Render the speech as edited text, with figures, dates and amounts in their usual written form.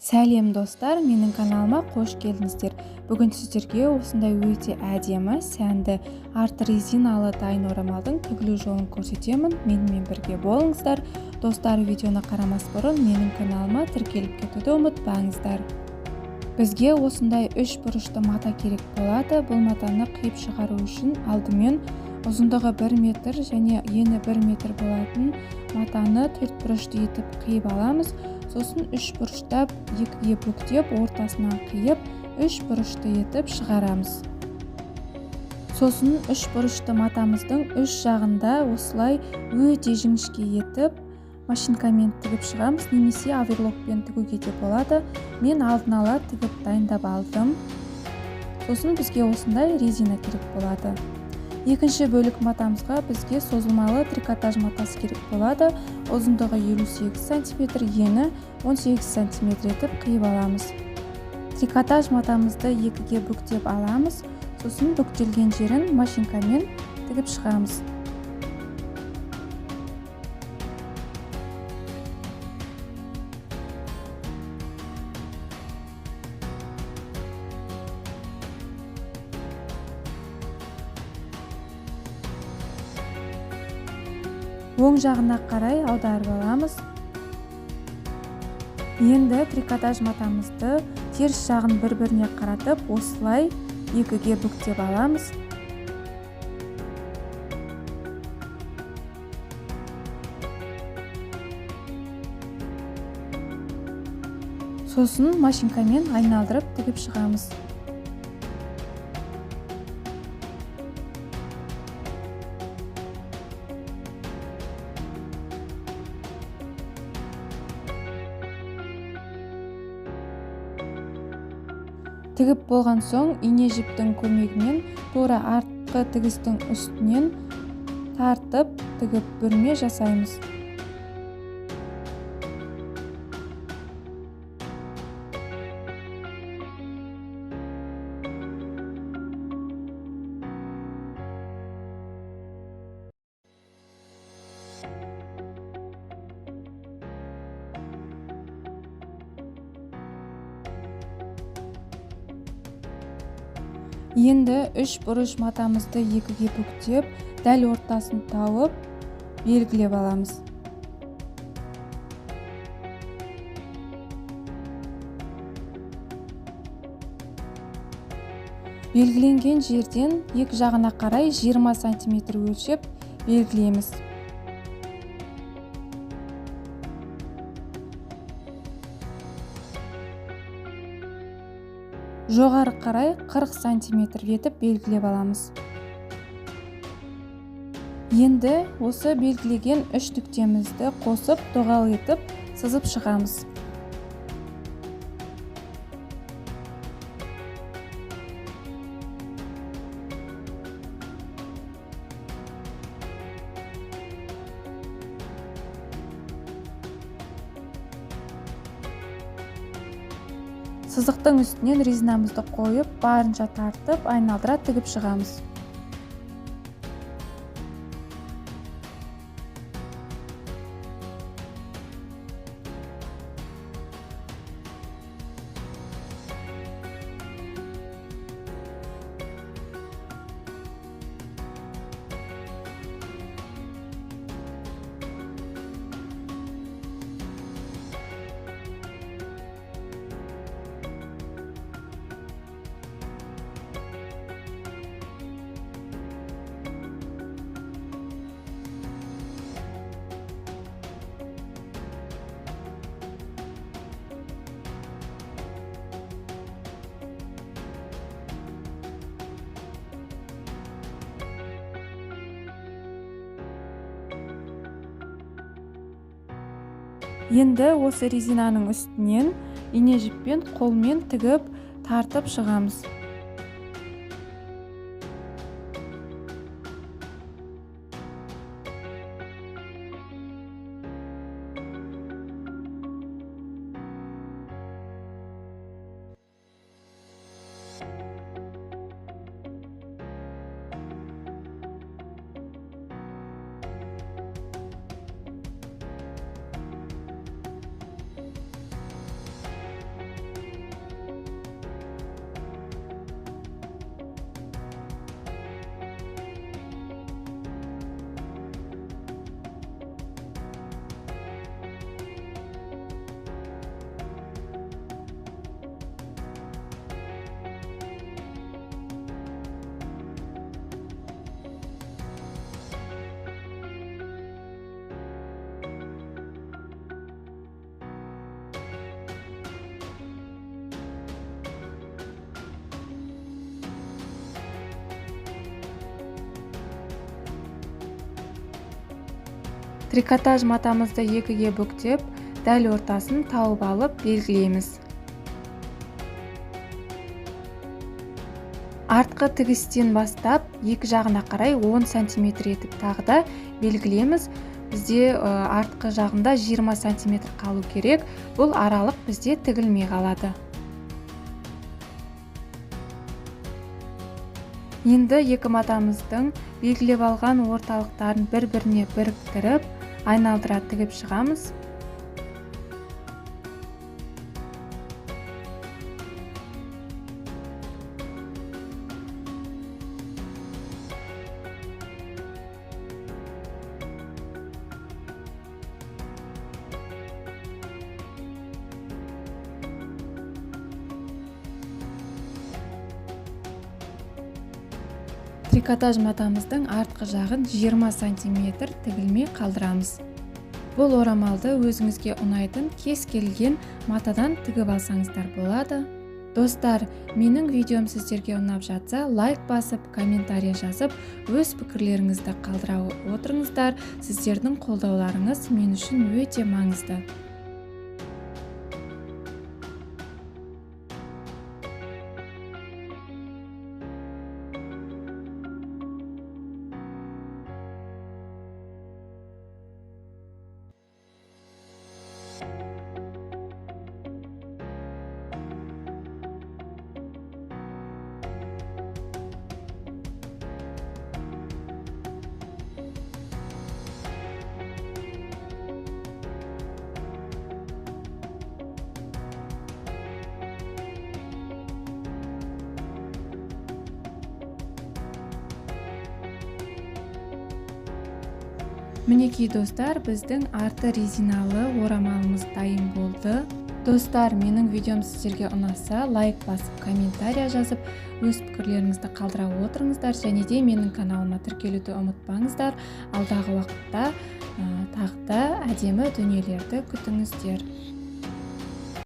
Сәлем достар, менің каналыма қош келдіңіздер. Бүгін сіздерге осындай өте әдемі, сәнді арты резиналы дайын орамалдың тігілу жолын көрсетемін. Менімен бірге болыңыздар. Достар, видеоны қарамас бұрын менің каналыма тіркеліп кетуді ұмытпаңыздар. Бізге осындай үш бұрышты мата керек болады. Бұл матаны қиып шығару үшін алдымен ұзындығы 1 метр және ені 1 метр болатын матаны төрт бұрышты етіп қиып аламыз. Сосын үш бұрыштап екіге бүктеп, ортасынан қиып, үш бұрышты етіп шығарамыз. Сосын үш бұрышты матамыздың үш жағында осылай өте жіңішке етіп машинкамен тігіп шығамыз, немесе оверлокпен тігуге де болады. Мен алдын ала тігіп дайындап алдым. Сосын бізге осындай резина керек болады. Екінші бөлік матамызға бізге созылмалы трикотаж матасы керек болады. Ұзындығы 58 см, ені 18 см етіп қиып аламыз. Трикотаж матамызды екіге бүктеп аламыз. Сосын бүктелген жерін машинкамен тігіп шығамыз. Оң жағына қарай аударып аламыз. Енді трикотаж матамызды теріс жағын бір-біріне қаратып, осылай екіге бүктеп аламыз. Сосын машинкамен айналдырып тігіп шығамыз. Тігіп болған соң, ине жіптің көмегімен тура артқы тігістің үстінен тартып, тігіп бүрме жасаймыз. Енді үш бұрыш матамызды екіге бүктеп, дәл ортасын тауып, белгілеп аламыз. Белгіленген жерден екі жағына қарай 20 см өлшеп белгілейміз. Жоғары қарай 40 см етіп белгілеп аламыз. Енді осы белгілеген үш нүктемізді қосып, доғал етіп, сызып шығамыз. Сызықтың үстінен резинамызды қойып, барынша тартып, айналдыра тігіп шығамыз. Енді осы резинаның үстінен ине жіппен қолмен тігіп тартып шығамыз. Трикотаж матамызды екіге бүктеп, дәл ортасын тауып алып белгілейміз. Артқы тігістен бастап, екі жағына қарай 10 см етіп тағы да белгілейміз. Бізде артқы жағында 20 см қалу керек. Бұл аралық бізде тігілмей қалады. Енді екі матамыздың белгілеп алған орталықтарын бір-біріне біріктіріп, айналдыра тігіп шығамыз. Трикотаж матамыздың артқы жағын 20 см тігілмей қалдырамыз. Бұл орамалды өзіңізге ұнайтын кез келген матадан тігіп алсаңыздар болады. Достар, менің видеом сіздерге ұнап жатса, лайк басып, комментарий жазып, өз пікірлеріңізді қалдыра отырыңыздар. Сіздердің қолдауларыңыз мен үшін өте маңызды. Мінекей достар, біздің арты резиналы орамалымыз дайын болды. Достар, менің видеом сіздерге ұнаса, лайк басып, комментарий жазып, өз пікірлеріңізді қалдыра отырыңыздар. Және де менің каналыма тіркелуді ұмытпаңыздар. Алдағы уақытта тағы да әдемі дүниелерді күтіңіздер.